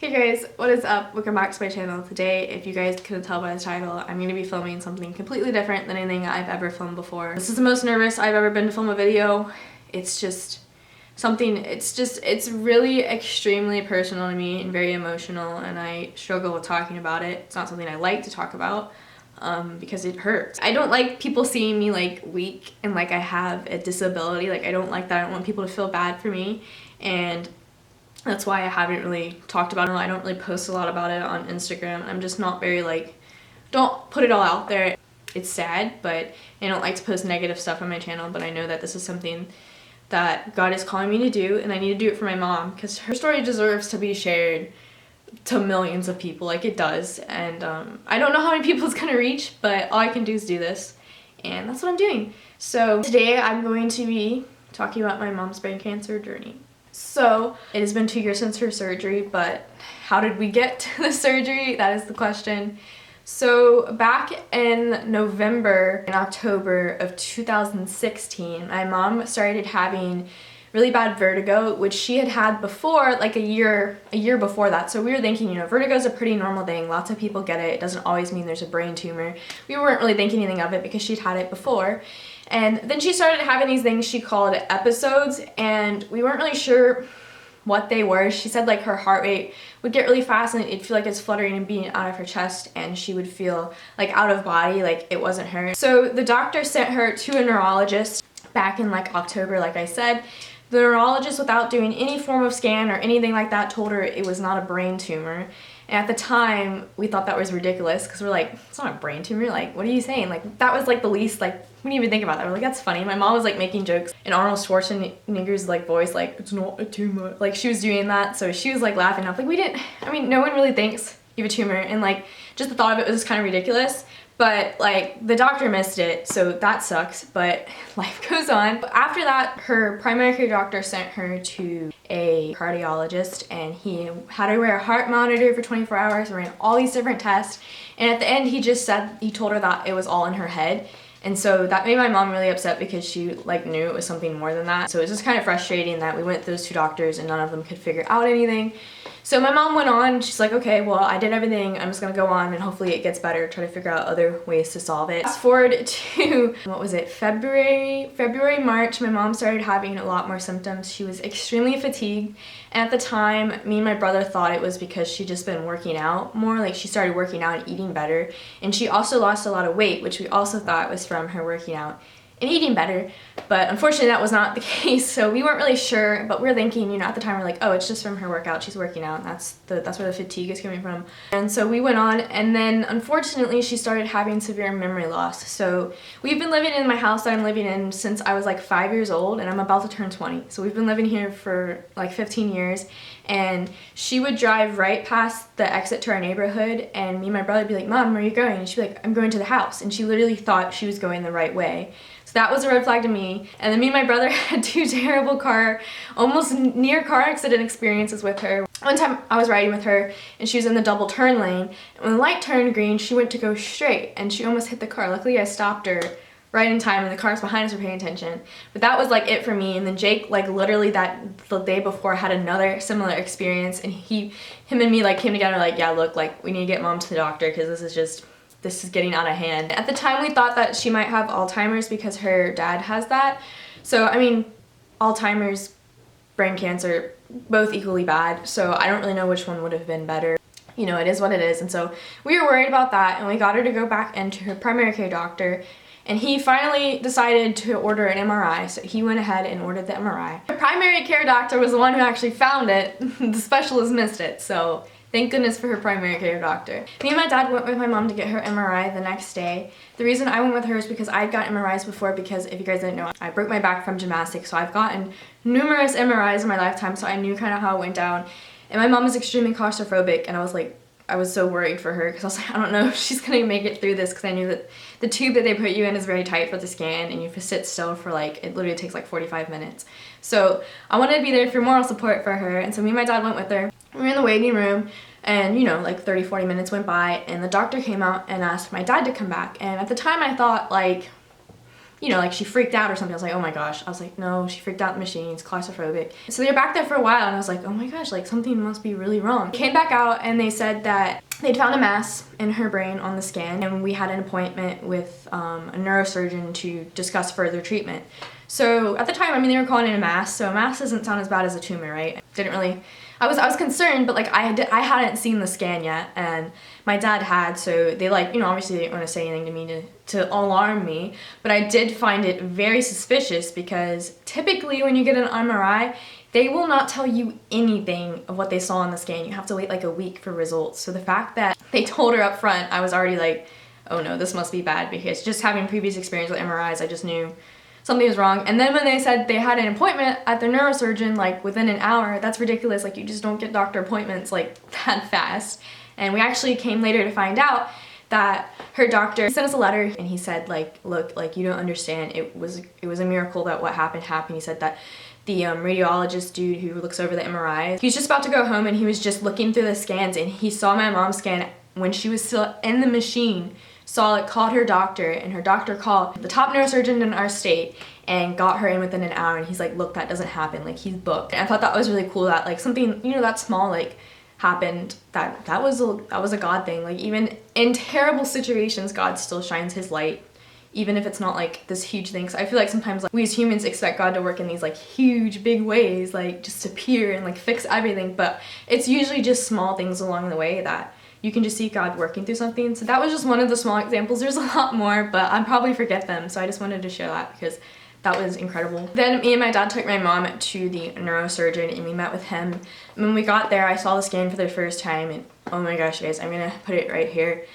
Hey guys, what is up? Welcome back to my channel. Today, if you guys couldn't tell by the title, I'm going to be filming something completely different than anything I've ever filmed before. This is the most nervous I've ever been to film a video. It's just something, it's really extremely personal to me and very emotional, and I struggle with talking about it. It's not something I like to talk about because it hurts. I don't like people seeing me like weak and like I have a disability. Like I don't like that. I don't want people to feel bad for me, and that's why I haven't really talked about it. I don't really post a lot about it on Instagram. I'm just not very like, don't put it all out there. It's sad, but I don't like to post negative stuff on my channel, but I know that this is something that God is calling me to do, and I need to do it for my mom because her story deserves to be shared to millions of people like it does. And I don't know how many people it's gonna reach, but all I can do is do this, and that's what I'm doing. So today I'm going to be talking about my mom's brain cancer journey. So it has been 2 years since her surgery, but how did we get to the surgery? That is the question. So back in November and October of 2016, my mom started having really bad vertigo, which she had had before, like a year before that. So we were thinking, you know, vertigo is a pretty normal thing. Lots of people get it. It doesn't always mean there's a brain tumor. We weren't really thinking anything of it because she'd had it before. And then she started having these things she called episodes, and we weren't really sure what they were. She said like her heart rate would get really fast and it'd feel like it's fluttering and beating out of her chest, and she would feel like out of body, like it wasn't her. So the doctor sent her to a neurologist back in like October, like I said. The neurologist, without doing any form of scan or anything like that, told her it was not a brain tumor. And at the time, we thought that was ridiculous because we're like, it's not a brain tumor. Like, what are you saying? Like, that was like the least, like, we didn't even think about that. We're like, that's funny. My mom was like making jokes in Arnold Schwarzenegger's like voice, like, it's not a tumor. Like, she was doing that. So she was like laughing. I'm like, no one really thinks you have a tumor. And like, just the thought of it was kind of ridiculous. But like the doctor missed it, so that sucks, but life goes on. After that, her primary care doctor sent her to a cardiologist, and he had her wear a heart monitor for 24 hours, ran all these different tests, and at the end he told her that it was all in her head. And so that made my mom really upset because she like knew it was something more than that. So it was just kind of frustrating that we went to those two doctors and none of them could figure out anything. So my mom went on, she's like, okay, well, I did everything. I'm just gonna go on and hopefully it gets better, try to figure out other ways to solve it. Fast forward to, what was it, February, March, my mom started having a lot more symptoms. She was extremely fatigued. And at the time, me and my brother thought it was because she'd just been working out more, like she started working out and eating better. And she also lost a lot of weight, which we also thought was from her working out and eating better, but unfortunately that was not the case. So we weren't really sure, but we were thinking, you know, at the time we're like, oh, it's just from her workout, she's working out, and that's where the fatigue is coming from. And so we went on, and then unfortunately she started having severe memory loss. So we've been living in my house that I'm living in since I was like 5 years old, and I'm about to turn 20. So we've been living here for like 15 years, and she would drive right past the exit to our neighborhood, and me and my brother would be like, Mom, where are you going? And she'd be like, I'm going to the house. And she literally thought she was going the right way. So that was a red flag to me. And then me and my brother had two terrible almost near car accident experiences with her. One time I was riding with her and she was in the double turn lane. And when the light turned green, she went to go straight and she almost hit the car. Luckily I stopped her right in time and the cars behind us were paying attention. But that was like it for me. And then Jake, like literally the day before, had another similar experience, and him and me like came together like, yeah, look, like we need to get Mom to the doctor because this is getting out of hand. At the time we thought that she might have Alzheimer's because her dad has that. So I mean, Alzheimer's, brain cancer, both equally bad. So I don't really know which one would have been better. You know, it is what it is. And so we were worried about that, and we got her to go back into her primary care doctor, and he finally decided to order an MRI. So he went ahead and ordered the MRI. The primary care doctor was the one who actually found it. The specialist missed it. So thank goodness for her primary care doctor. Me and my dad went with my mom to get her MRI the next day. The reason I went with her is because I'd gotten MRIs before, because if you guys didn't know, I broke my back from gymnastics, so I've gotten numerous MRIs in my lifetime, so I knew kind of how it went down. And my mom is extremely claustrophobic, and I was so worried for her because I was like, I don't know if she's gonna make it through this, because I knew that the tube that they put you in is very tight for the scan, and you have to sit still for like, it literally takes like 45 minutes. So I wanted to be there for moral support for her, and so me and my dad went with her. We were in the waiting room, and you know, like 30-40 minutes went by, and the doctor came out and asked my dad to come back. And at the time I thought, like, you know, like she freaked out or something. I was like, oh my gosh. I was like, no, she freaked out in the machine, it's claustrophobic. So they were back there for a while and I was like, oh my gosh, like something must be really wrong. Came back out and they said that they'd found a mass in her brain on the scan, and we had an appointment with a neurosurgeon to discuss further treatment. So at the time, I mean, they were calling it a mass, so a mass doesn't sound as bad as a tumor, right? Didn't really, I was concerned, but like I hadn't seen the scan yet, and my dad had, so they like, you know, obviously they didn't want to say anything to me to alarm me, but I did find it very suspicious because typically when you get an MRI, they will not tell you anything of what they saw in the scan. You have to wait like a week for results. So the fact that they told her up front, I was already like, oh no, this must be bad, because just having previous experience with MRIs, I just knew something was wrong. And then when they said they had an appointment at the neurosurgeon like within an hour, that's ridiculous. Like you just don't get doctor appointments like that fast. And we actually came later to find out that her doctor sent us a letter and he said like, look, like you don't understand. It was a miracle that what happened. He said that the radiologist dude who looks over the MRIs, he was just about to go home and he was just looking through the scans and he saw my mom's scan when she was still in the machine, saw it, called her doctor, and her doctor called the top neurosurgeon in our state and got her in within an hour, and he's like, look, that doesn't happen, like he's booked. And I thought that was really cool that like something, you know, that small like happened, that was a God thing. Like even in terrible situations, God still shines his light, even if it's not like this huge thing. So I feel like sometimes like we as humans expect God to work in these like huge big ways, like just appear and like fix everything, but it's usually just small things along the way that you can just see God working through something. So that was just one of the small examples. There's a lot more, but I'd probably forget them, so I just wanted to share that because that was incredible. Then me and my dad took my mom to the neurosurgeon and we met with him. And when we got there, I saw the scan for the first time and oh my gosh guys, I'm gonna put it right here.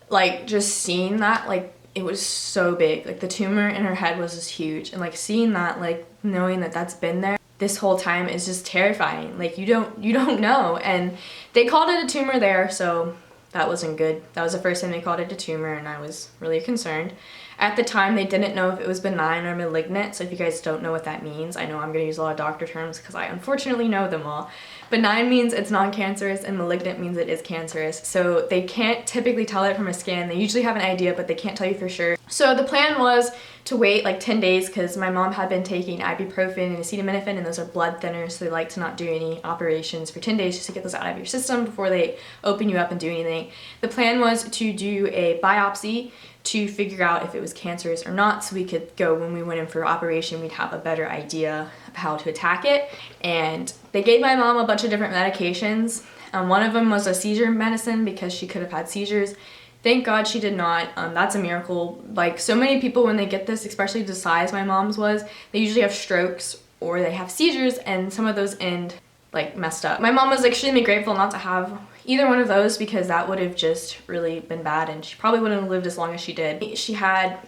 Like just seeing that, like it was so big. Like the tumor in her head was just huge, and like seeing that, like knowing that that's been there this whole time is just terrifying. Like you don't know. And they called it a tumor there, so that wasn't good. That was the first time they called it a tumor and I was really concerned. At the time, they didn't know if it was benign or malignant, so if you guys don't know what that means, I know I'm gonna use a lot of doctor terms because I unfortunately know them all. Benign means it's non-cancerous and malignant means it is cancerous. So they can't typically tell it from a scan. They usually have an idea, but they can't tell you for sure. So the plan was to wait like 10 days because my mom had been taking ibuprofen and acetaminophen, and those are blood thinners, so they like to not do any operations for 10 days just to get those out of your system before they open you up and do anything. The plan was to do a biopsy to figure out if it was cancerous or not, so we could go, when we went in for operation, we'd have a better idea of how to attack it. And they gave my mom a bunch of different medications. One of them was a seizure medicine because she could have had seizures. Thank God she did not. That's a miracle. Like so many people when they get this, especially the size my mom's was, they usually have strokes or they have seizures, and some of those end like messed up. My mom was extremely grateful not to have either one of those because that would have just really been bad and she probably wouldn't have lived as long as she did. She had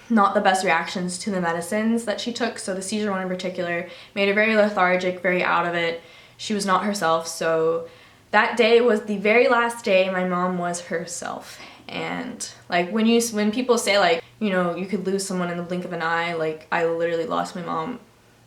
not the best reactions to the medicines that she took, so the seizure one in particular made her very lethargic, very out of it. She was not herself, so that day was the very last day my mom was herself. And like when people say like, you know, you could lose someone in the blink of an eye, like I literally lost my mom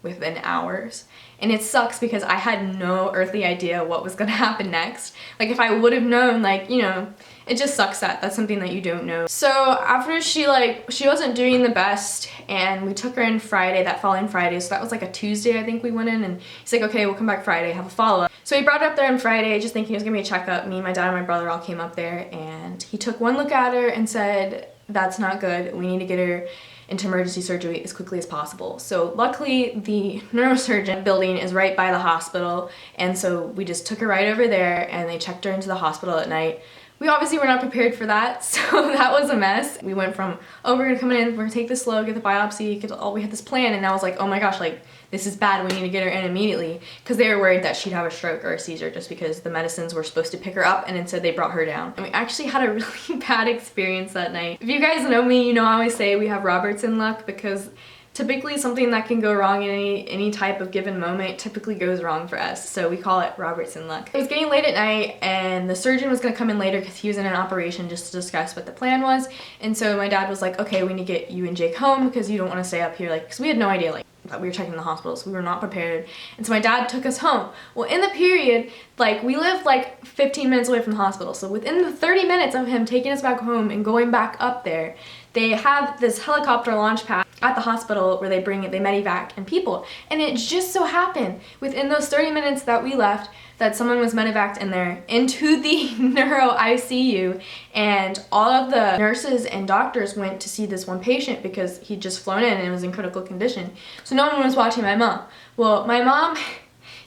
within hours. And it sucks because I had no earthly idea what was gonna happen next. Like if I would have known, like, you know, it just sucks that that's something that you don't know. So after she wasn't doing the best, and we took her in Friday, that following Friday, so that was like a Tuesday I think we went in, and he's like, okay, we'll come back Friday, have a follow-up. So he brought her up there on Friday just thinking it was gonna be a checkup. Me, my dad, and my brother all came up there, and he took one look at her and said, that's not good, we need to get her into emergency surgery as quickly as possible. So luckily the neurosurgeon building is right by the hospital, and so we just took her right over there and they checked her into the hospital at night. We obviously were not prepared for that, so that was a mess. We went from, oh, we're gonna come in, we're gonna take this slow, get the biopsy, we had this plan, and I was like, oh my gosh, like this is bad, we need to get her in immediately, because they were worried that she'd have a stroke or a seizure just because the medicines were supposed to pick her up, and instead they brought her down. And we actually had a really bad experience that night. If you guys know me, you know I always say we have Robertson luck, because typically something that can go wrong in any type of given moment typically goes wrong for us, so we call it Robertson luck. It was getting late at night and the surgeon was gonna come in later because he was in an operation just to discuss what the plan was, and so my dad was like, okay, we need to get you and Jake home because you don't want to stay up here, like, because we had no idea like that we were checking the hospital, so we were not prepared. And so my dad took us home. Well, in the period, like, we lived like 15 minutes away from the hospital, so within the 30 minutes of him taking us back home and going back up there, they have this helicopter launch pad at the hospital where they medevac and people. And it just so happened within those 30 minutes that we left that someone was medevaced in there into the neuro ICU, and all of the nurses and doctors went to see this one patient because he'd just flown in and was in critical condition. So no one was watching my mom. Well, my mom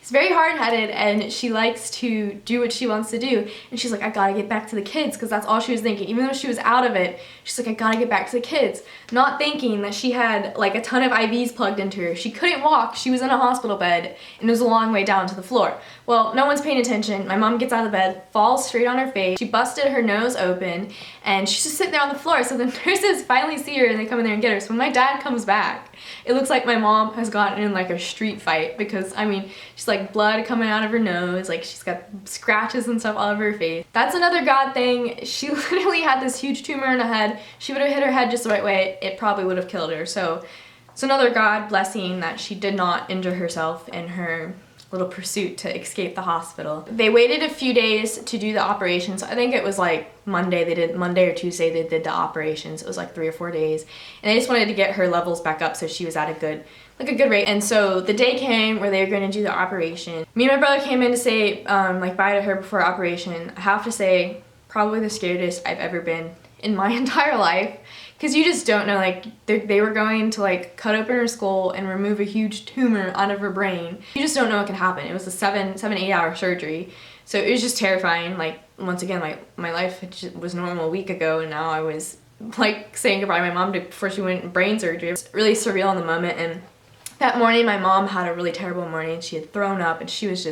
is very hard-headed and she likes to do what she wants to do, and she's like, I gotta get back to the kids, because that's all she was thinking. Even though she was out of it, she's like, I gotta get back to the kids, not thinking that she had like a ton of IVs plugged into her. She couldn't walk, she was in a hospital bed, and it was a long way down to the floor. Well, no one's paying attention. My mom gets out of the bed, falls straight on her face. She busted her nose open, and she's just sitting there on the floor. So the nurses finally see her and they come in there and get her. So when my dad comes back, it looks like my mom has gotten in like a street fight, because I mean, she's like blood coming out of her nose, like she's got scratches and stuff all over her face. That's another God thing. She literally had this huge tumor in her head. She would have hit her head just the right way, it probably would have killed her. So it's another God blessing that she did not injure herself in her little pursuit to escape the hospital. They waited a few days to do the operations. I think it was like Monday or Tuesday they did the operations. It was like 3 or 4 days. And they just wanted to get her levels back up so she was at a good rate. And so the day came where they were going to do the operation. Me and my brother came in to say like bye to her before operation. I have to say, probably the scariest I've ever been in my entire life. Because you just don't know, like, they were going to, like, cut open her skull and remove a huge tumor out of her brain. You just don't know what can happen. It was a 8 hour surgery. So it was just terrifying. Like, once again, like, my life was normal a week ago, and now I was, like, saying goodbye to my mom before she went in brain surgery. It was really surreal in the moment. And that morning, my mom had a really terrible morning. She had thrown up, and she was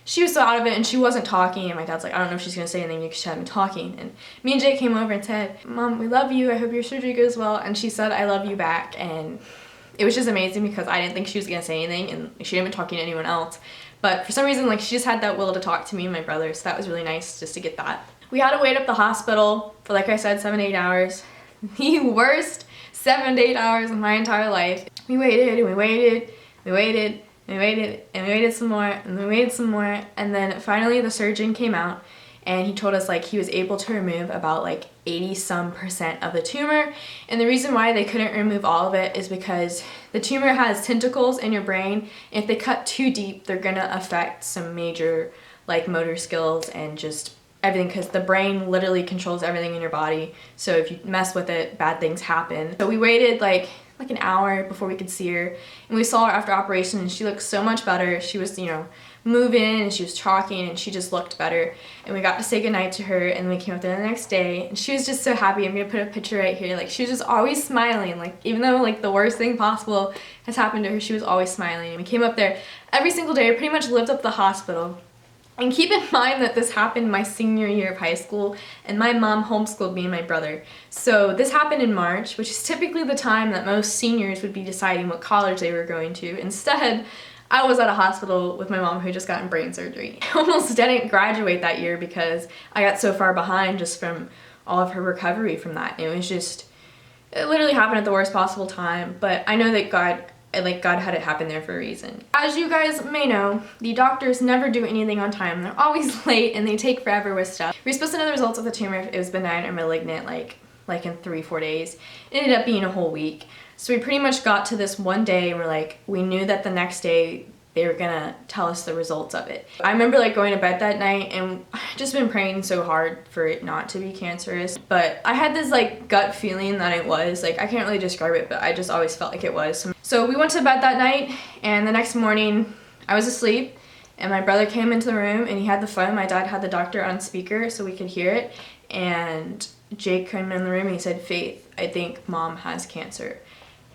so out of it, and she wasn't talking, and my dad's like, I don't know if she's gonna say anything because she hadn't been talking. And me and Jake came over and said, Mom, we love you, I hope your surgery goes well. And she said, I love you back. And it was just amazing because I didn't think she was gonna say anything, and she hadn't been talking to anyone else. But for some reason, like, she just had that will to talk to me and my brother, so that was really nice just to get that. We had to wait up the hospital for, like I said, 7 to 8 hours. The worst 7 to 8 hours of my entire life. We waited and we waited, we waited, and we waited, and we waited some more, and we waited some more, and then finally the surgeon came out, and he told us, like, he was able to remove about, like, 80% of the tumor. And the reason why they couldn't remove all of it is because the tumor has tentacles in your brain. If they cut too deep, they're gonna affect some major, like, motor skills and just everything, because the brain literally controls everything in your body. So if you mess with it, bad things happen. So we waited, like an hour before we could see her, and we saw her after operation, and she looked so much better. She was, you know, moving, and she was talking, and she just looked better. And we got to say goodnight to her, and we came up there the next day, and she was just so happy. I'm gonna put a picture right here. Like, she was just always smiling. Like, even though, like, the worst thing possible has happened to her, she was always smiling. And we came up there every single day. We pretty much lived up the hospital. And keep in mind that this happened my senior year of high school, and my mom homeschooled me and my brother. So this happened in March, which is typically the time that most seniors would be deciding what college they were going to. Instead, I was at a hospital with my mom who just gotten brain surgery. I almost didn't graduate that year because I got so far behind just from all of her recovery from that. It was just, it literally happened at the worst possible time, but I know that God had it happen there for a reason. As you guys may know, the doctors never do anything on time. They're always late and they take forever with stuff. We were supposed to know the results of the tumor if it was benign or malignant like in 3-4 days. It ended up being a whole week. So we pretty much got to this one day and we're like, we knew that the next day they were gonna tell us the results of it. I remember like going to bed that night and I just been praying so hard for it not to be cancerous, but I had this like gut feeling that it was. Like, I can't really describe it, but I just always felt like it was. So we went to bed that night, and the next morning I was asleep and my brother came into the room and he had the phone. My dad had the doctor on speaker so we could hear it, and Jake came in the room and he said, Faith, I think Mom has cancer.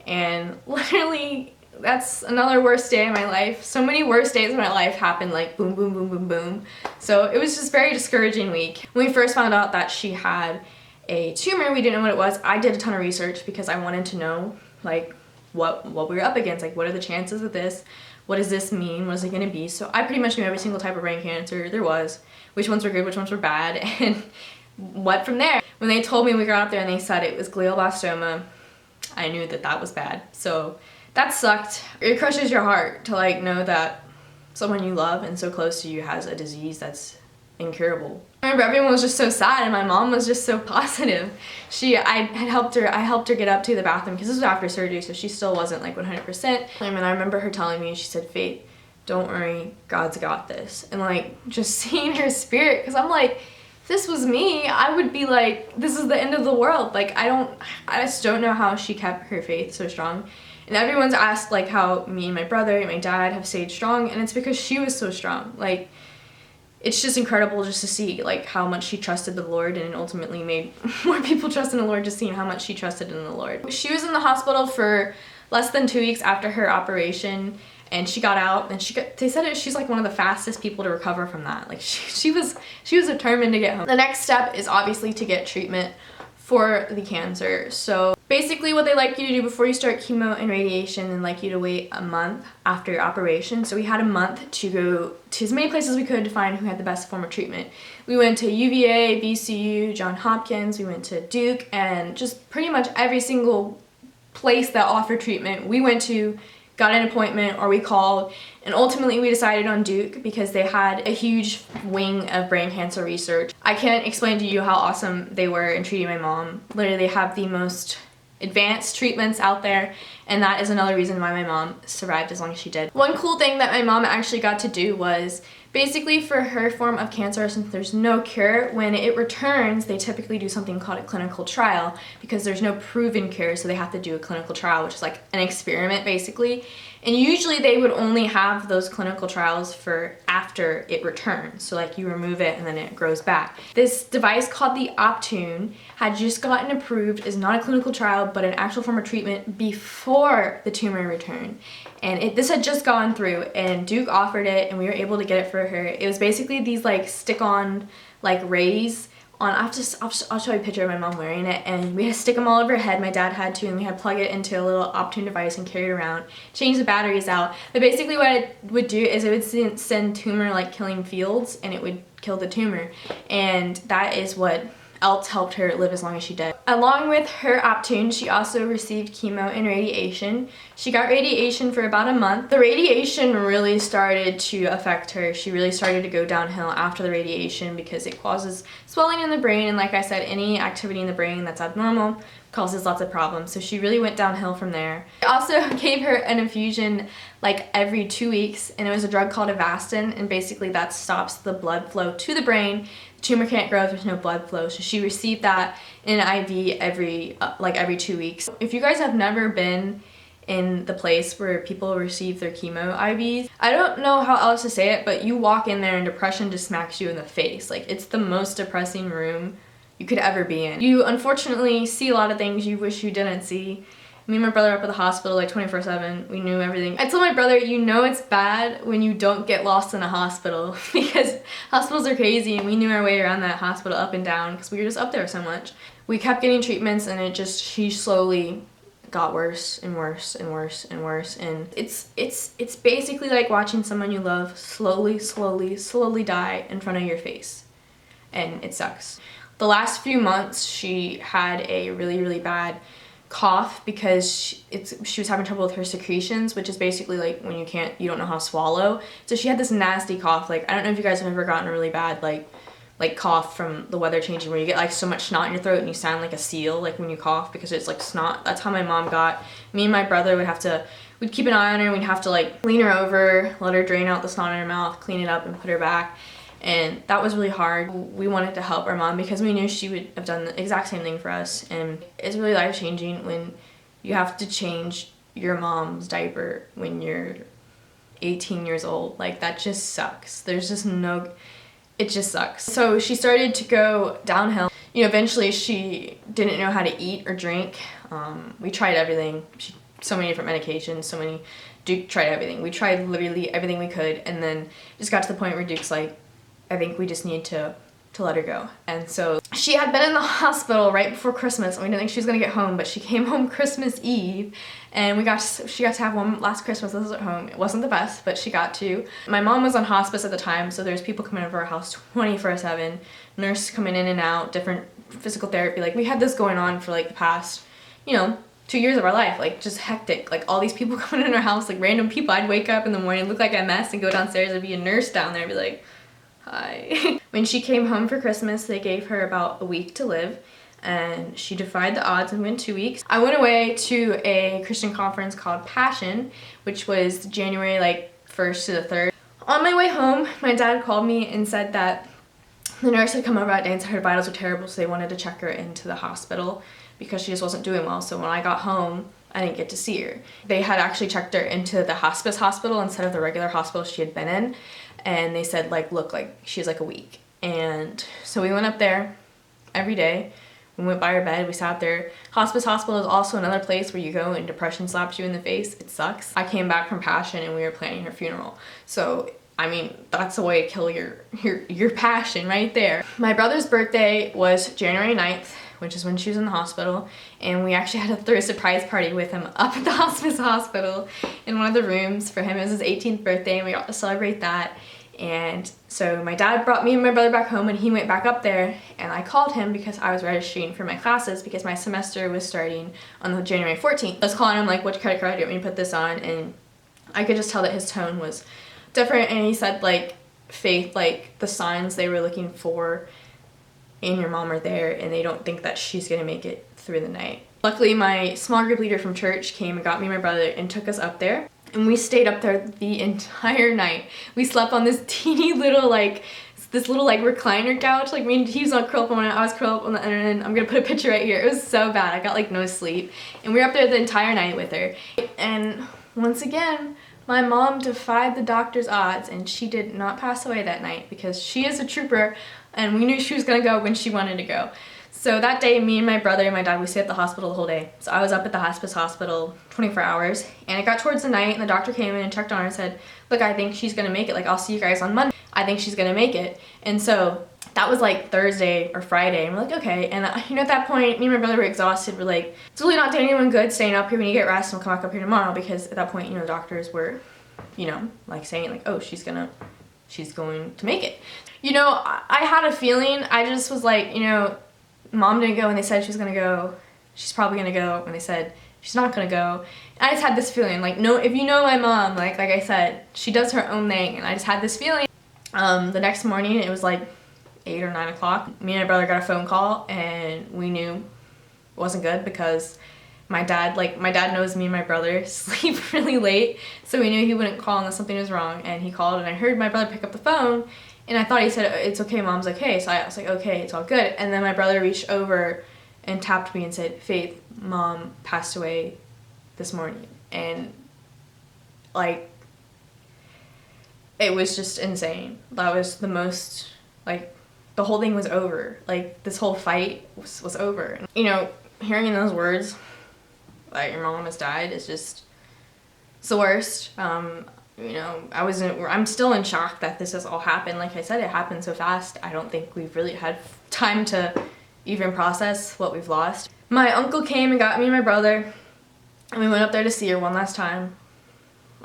And literally, that's another worst day of my life. So many worst days of my life happened, like boom, boom, boom, boom, boom. So it was just a very discouraging week. When we first found out that she had a tumor, we didn't know what it was. I did a ton of research because I wanted to know, like, what we were up against. Like, what are the chances of this? What does this mean? What is it gonna be? So I pretty much knew every single type of brain cancer there was, which ones were good, which ones were bad, and what from there. When they told me, we got up there and they said it was glioblastoma, I knew that that was bad. So that sucked. It crushes your heart to like know that someone you love and so close to you has a disease that's incurable. I remember everyone was just so sad and my mom was just so positive. I helped her get up to the bathroom because this was after surgery, so she still wasn't like 100%. And I remember her telling me, she said, "Faith, don't worry, God's got this." And like just seeing her spirit, because I'm like, if this was me, I would be like, this is the end of the world. Like I just don't know how she kept her faith so strong. And everyone's asked like how me and my brother and my dad have stayed strong, and it's because she was so strong. Like, it's just incredible just to see like how much she trusted the Lord, and it ultimately made more people trust in the Lord, just seeing how much she trusted in the Lord. She was in the hospital for less than 2 weeks after her operation, and she got out, and they said she's like one of the fastest people to recover from that. Like she was determined to get home. The next step is obviously to get treatment for the cancer. So basically what they like you to do before you start chemo and radiation, and like you to wait a month after your operation. So we had a month to go to as many places we could to find who had the best form of treatment. We went to UVA, VCU, Johns Hopkins, we went to Duke, and just pretty much every single place that offered treatment we went to, got an appointment, or we called, and ultimately we decided on Duke because they had a huge wing of brain cancer research. I can't explain to you how awesome they were in treating my mom. Literally, they have the most advanced treatments out there, and that is another reason why my mom survived as long as she did. One cool thing that my mom actually got to do was basically for her form of cancer, since there's no cure, when it returns, they typically do something called a clinical trial because there's no proven cure, so they have to do a clinical trial, which is like an experiment basically. And usually they would only have those clinical trials for after it returns. So like you remove it and then it grows back. This device called the Optune had just gotten approved as not a clinical trial, but an actual form of treatment before the tumor returned. And this had just gone through, and Duke offered it, and we were able to get it for her. It was basically these like stick-on like rays on, I'll show you a picture of my mom wearing it, and we had to stick them all over her head. My dad had to, and we had to plug it into a little Optune device and carry it around, change the batteries out. But basically what it would do is it would send tumor like killing fields, and it would kill the tumor. And that is what else helped her live as long as she did. Along with her Optune, she also received chemo and radiation. She got radiation for about a month. The radiation really started to affect her. She really started to go downhill after the radiation because it causes swelling in the brain, and like I said, any activity in the brain that's abnormal causes lots of problems. So she really went downhill from there. I also gave her an infusion like every 2 weeks, and it was a drug called Avastin, and basically that stops the blood flow to the brain. The tumor can't grow if there's no blood flow, so she received that in an IV every 2 weeks. If you guys have never been in the place where people receive their chemo IVs, I don't know how else to say it, but you walk in there and depression just smacks you in the face. Like, it's the most depressing room you could ever be in. You unfortunately see a lot of things you wish you didn't see. Me and my brother up at the hospital like 24/7. We knew everything. I told my brother, you know it's bad when you don't get lost in a hospital because hospitals are crazy, and we knew our way around that hospital up and down because we were just up there so much. We kept getting treatments, and she slowly got worse and worse and worse and worse, and it's basically like watching someone you love slowly die in front of your face, and it sucks. The last few months she had a really bad cough because she was having trouble with her secretions, which is basically like when you don't know how to swallow. So she had this nasty cough. Like, I don't know if you guys have ever gotten a really bad like cough from the weather changing, where you get like so much snot in your throat and you sound like a seal like when you cough because it's like snot. That's how my mom got. Me and my brother we'd keep an eye on her, and we'd have to like lean her over, let her drain out the snot in her mouth, clean it up, and put her back. And that was really hard. We wanted to help our mom because we knew she would have done the exact same thing for us, and it's really life-changing when you have to change your mom's diaper when you're 18 years old. Like, that just sucks. It just sucks. So she started to go downhill. You know, eventually she didn't know how to eat or drink. We tried everything. So many different medications, Duke tried everything. We tried literally everything we could, and then just got to the point where Duke's like, I think we just need to let her go. And so she had been in the hospital right before Christmas, and we didn't think she was gonna get home, but she came home Christmas Eve, and she got to have one last Christmas with us at home. It wasn't the best, but she got to. My mom was on hospice at the time, so there's people coming over our house 24/7, nurse coming in and out, different physical therapy. Like, we had this going on for like the past, 2 years of our life, like just hectic. Like, all these people coming in our house, like random people. I'd wake up in the morning, look like a mess, and go downstairs, there'd be a nurse down there, and be like, Hi. When she came home for Christmas, they gave her about a week to live, and she defied the odds and went 2 weeks. I went away to a Christian conference called Passion, which was January like 1st to the 3rd. On my way home, my dad called me and said that the nurse had come over that day and said her vitals were terrible, so they wanted to check her into the hospital because she just wasn't doing well. So when I got home, I didn't get to see her. They had actually checked her into the hospice hospital instead of the regular hospital she had been in. And they said, like, look, like, she's like a week. And so we went up there every day. We went by her bed, we sat there. Hospice hospital is also another place where you go and depression slaps you in the face. It sucks. I came back from Passion and we were planning her funeral. So, I mean, that's a way to kill your passion right there. My brother's birthday was January 9th, which is when she was in the hospital, and we actually had to throw a surprise party with him up at the hospice hospital in one of the rooms for him. It was his 18th birthday, and we got to celebrate that. And so my dad brought me and my brother back home, and he went back up there, and I called him because I was registering for my classes because my semester was starting on the January 14th. I was calling him like, which credit card do you want me to put this on? And I could just tell that his tone was different, and he said, like, Faith, like, the signs they were looking for and your mom are there, and they don't think that she's gonna make it through the night. Luckily, my small group leader from church came and got me and my brother and took us up there, and we stayed up there the entire night. We slept on this teeny little, like, this little, like, recliner couch. Like, me and he was on curl up on one end, I was curled up on the other end. I'm gonna put a picture right here. It was so bad. I got, like, no sleep, and we were up there the entire night with her. And once again, my mom defied the doctor's odds, and she did not pass away that night because she is a trooper, and we knew she was gonna go when she wanted to go. So that day, me and my brother and my dad, we stayed at the hospital the whole day. So I was up at the hospice hospital 24 hours, and it got towards the night, and the doctor came in and checked on her and said, look, I think she's gonna make it. Like, I'll see you guys on Monday. I think she's gonna make it. And so that was like Thursday or Friday, and we're like, okay. And you know, at that point, me and my brother were exhausted. We're like, it's really not doing anyone good staying up here. When you get rest, and we'll come back up here tomorrow, because at that point, you know, the doctors were, you know, like saying like, oh, she's going to make it. You know, I had a feeling. I just was like, you know, mom didn't go when they said she was going to go. She's probably going to go when they said she's not going to go. And I just had this feeling, like, no, if you know my mom, like I said, she does her own thing, and I just had this feeling. The next morning, it was like 8 or 9 o'clock. Me and my brother got a phone call, and we knew it wasn't good because my dad knows me and my brother sleep really late, so we knew he wouldn't call unless something was wrong. And he called, and I heard my brother pick up the phone, and I thought he said, it's okay, mom's okay. So I was like, okay, it's all good. And then my brother reached over and tapped me and said, Faith, mom passed away this morning. And like, it was just insane. That was the most, like, the whole thing was over. Like, this whole fight was over. You know, hearing those words, like, your mom has died, is just, it's the worst. You know, I'm still in shock that this has all happened. Like I said, it happened so fast. I don't think we've really had time to even process what we've lost. My uncle came and got me and my brother, and we went up there to see her one last time.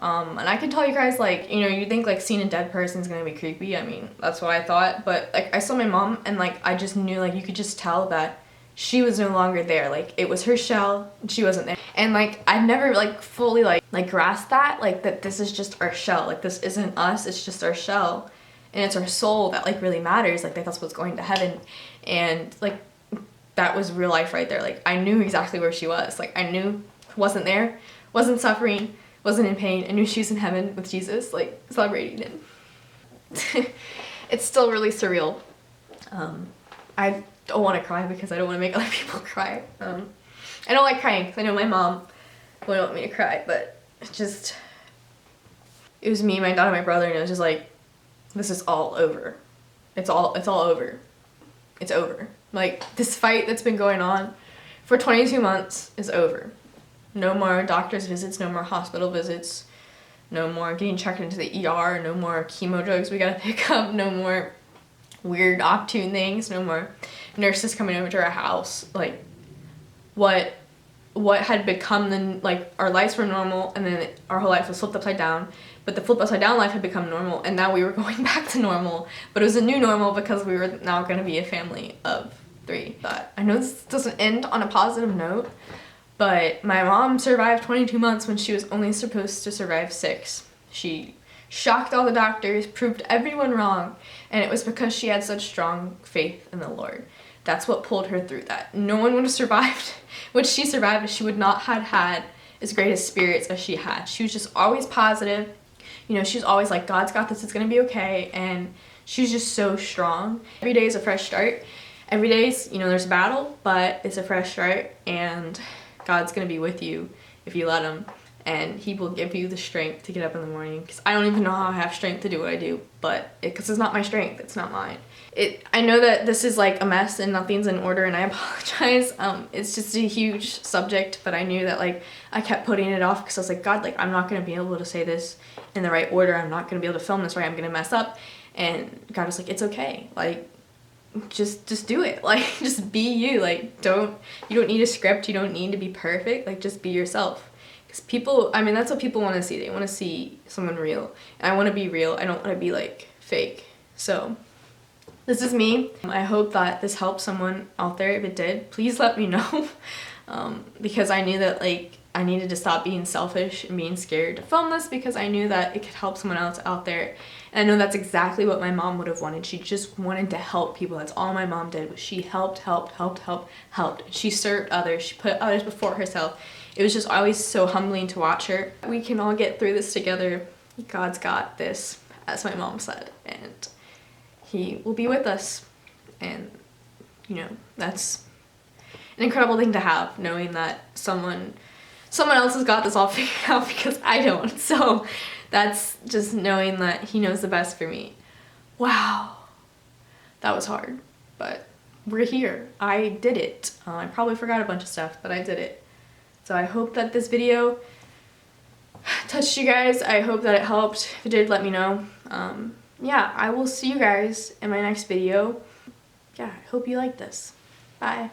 And I can tell you guys, like, you know, you think like seeing a dead person is gonna be creepy. I mean, that's what I thought. But like, I saw my mom, and like, I just knew, like, you could just tell that she was no longer there. Like, it was her shell, and she wasn't there. And like, I've never like fully like grasped that, like, that this is just our shell. Like, this isn't us, it's just our shell, and it's our soul that like really matters. Like, that's what's going to heaven. And like, that was real life right there. Like, I knew exactly where she was. Like, I knew, wasn't there, wasn't suffering, wasn't in pain. I knew she was in heaven with Jesus, like, celebrating it. It's still really surreal. I don't want to cry because I don't want to make other people cry. I don't like crying because I know my mom wouldn't want me to cry, but it was me, my dad, and my brother, and it was just like, this is all over. It's all over. It's over. Like, this fight that's been going on for 22 months is over. No more doctor's visits, no more hospital visits, no more getting checked into the ER, no more chemo drugs we gotta pick up, no more weird Optune things, no more nurses coming over to our house. Like, what had become like, our lives were normal, and then our whole life was flipped upside down, but the flipped upside down life had become normal, and now we were going back to normal, but it was a new normal because we were now going to be a family of 3. But I know this doesn't end on a positive note, but my mom survived 22 months when she was only supposed to survive 6. She shocked all the doctors, proved everyone wrong, and it was because she had such strong faith in the Lord. That's what pulled her through that. No one would have survived what she survived if she would not have had as great as spirits as she had. She was just always positive. You know, she was always like, God's got this, it's gonna be okay. And she was just so strong. Every day is a fresh start. Every day's, you know, there's a battle, but it's a fresh start, and God's gonna be with you if you let him. And he will give you the strength to get up in the morning. Because I don't even know how I have strength to do what I do, but because it's not my strength, it's not mine. I know that this is like a mess and nothing's in order, and I apologize. It's just a huge subject, but I knew that like I kept putting it off because I was like, God, like I'm not gonna be able to say this in the right order. I'm not gonna be able to film this right. I'm gonna mess up. And God was like, it's okay. Like just do it. Like just be you. Like you don't need a script. You don't need to be perfect. Like just be yourself. People, I mean, that's what people want to see. They want to see someone real. And I want to be real. I don't want to be like fake. So this is me. I hope that this helped someone out there. If it did, please let me know. Because I knew that like I needed to stop being selfish and being scared to film this, because I knew that it could help someone else out there. And I know that's exactly what my mom would have wanted. She just wanted to help people. That's all my mom did, was she helped. She served others. She put others before herself. It was just always so humbling to watch her. We can all get through this together. God's got this, as my mom said, and he will be with us. And, you know, that's an incredible thing to have, knowing that someone else has got this all figured out, because I don't. So that's just knowing that he knows the best for me. Wow, that was hard, but we're here. I did it. I probably forgot a bunch of stuff, but I did it. So I hope that this video touched you guys. I hope that it helped. If it did, let me know. Yeah, I will see you guys in my next video. Yeah, I hope you like this. Bye.